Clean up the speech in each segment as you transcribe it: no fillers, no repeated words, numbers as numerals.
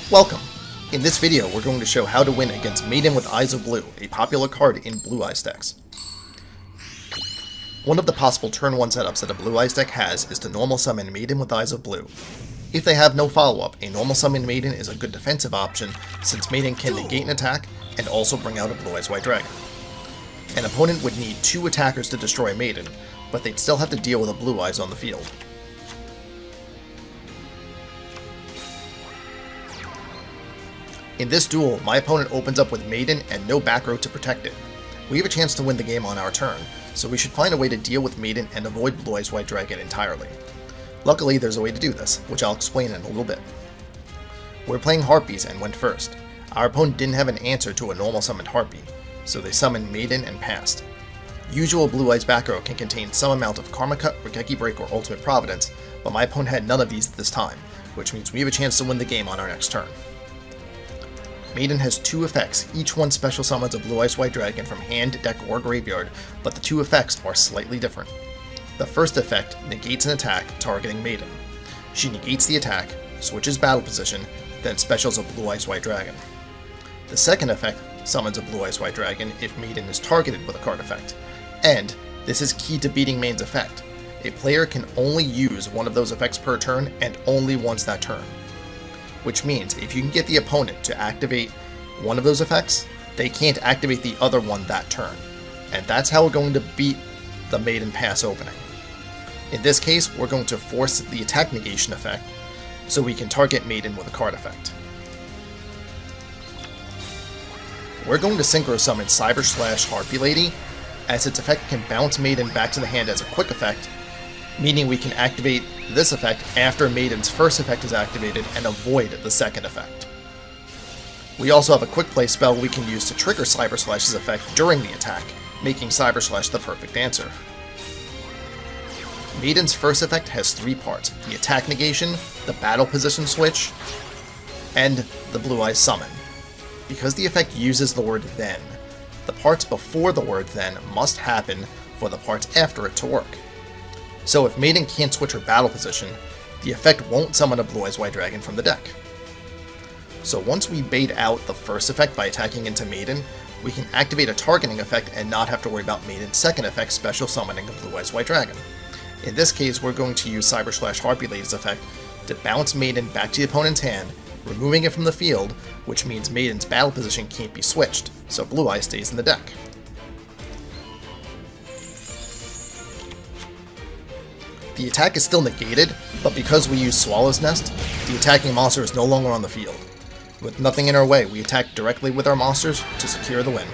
Welcome! In this video, we're going to show how to win against Maiden with Eyes of Blue, a popular card in Blue Eyes decks. One of the possible turn 1 setups that a Blue Eyes deck has is to normal summon Maiden with Eyes of Blue. If they have no follow-up, a normal summon Maiden is a good defensive option since Maiden can negate an attack and also bring out a Blue Eyes White Dragon. An opponent would need 2 attackers to destroy Maiden, but they'd still have to deal with a Blue Eyes on the field. In this duel, my opponent opens up with Maiden and no back row to protect it. We have a chance to win the game on our turn, so we should find a way to deal with Maiden and avoid Blue Eyes White Dragon entirely. Luckily, there's a way to do this, which I'll explain in a little bit. We're playing Harpies and went first. Our opponent didn't have an answer to a normal summoned Harpy, so they summoned Maiden and passed. Usual Blue Eyes back row can contain some amount of Karma Cut, Regeki Break, or Ultimate Providence, but my opponent had none of these this time, which means we have a chance to win the game on our next turn. Maiden has 2 effects, each one special summons a Blue Eyes White Dragon from hand, deck, or graveyard, but the 2 effects are slightly different. The first effect negates an attack targeting Maiden. She negates the attack, switches battle position, then specials a Blue Eyes White Dragon. The second effect summons a Blue Eyes White Dragon if Maiden is targeted with a card effect, and this is key to beating Maiden's effect. A player can only use one of those effects per turn and only once that turn. Which means if you can get the opponent to activate one of those effects, they can't activate the other one that turn. And that's how we're going to beat the Maiden pass opening. In this case, we're going to force the attack negation effect, so we can target Maiden with a card effect. We're going to Synchro Summon Cyber Slash Harpy Lady, as its effect can bounce Maiden back to the hand as a quick effect, meaning we can activate this effect after Maiden's first effect is activated and avoid the second effect. We also have a quick play spell we can use to trigger Cyber Slash's effect during the attack, making Cyber Slash the perfect answer. Maiden's first effect has 3 parts: the attack negation, the battle position switch, and the Blue Eyes summon. Because the effect uses the word then, the parts before the word then must happen for the parts after it to work. So if Maiden can't switch her battle position, the effect won't summon a Blue Eyes White Dragon from the deck. So once we bait out the first effect by attacking into Maiden, we can activate a targeting effect and not have to worry about Maiden's second effect special summoning a Blue Eyes White Dragon. In this case, we're going to use Cyber Slash Harpy Lady's effect to bounce Maiden back to the opponent's hand, removing it from the field, which means Maiden's battle position can't be switched, so Blue Eyes stays in the deck. The attack is still negated, but because we use Swallow's Nest, the attacking monster is no longer on the field. With nothing in our way, we attack directly with our monsters to secure the win.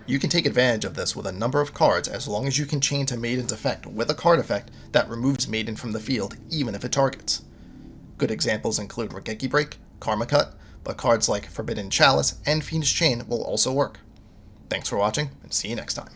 You can take advantage of this with a number of cards as long as you can chain to Maiden's effect with a card effect that removes Maiden from the field even if it targets. Good examples include Regeki Break, Karma Cut, but cards like Forbidden Chalice and Fiend's Chain will also work. Thanks for watching, and see you next time.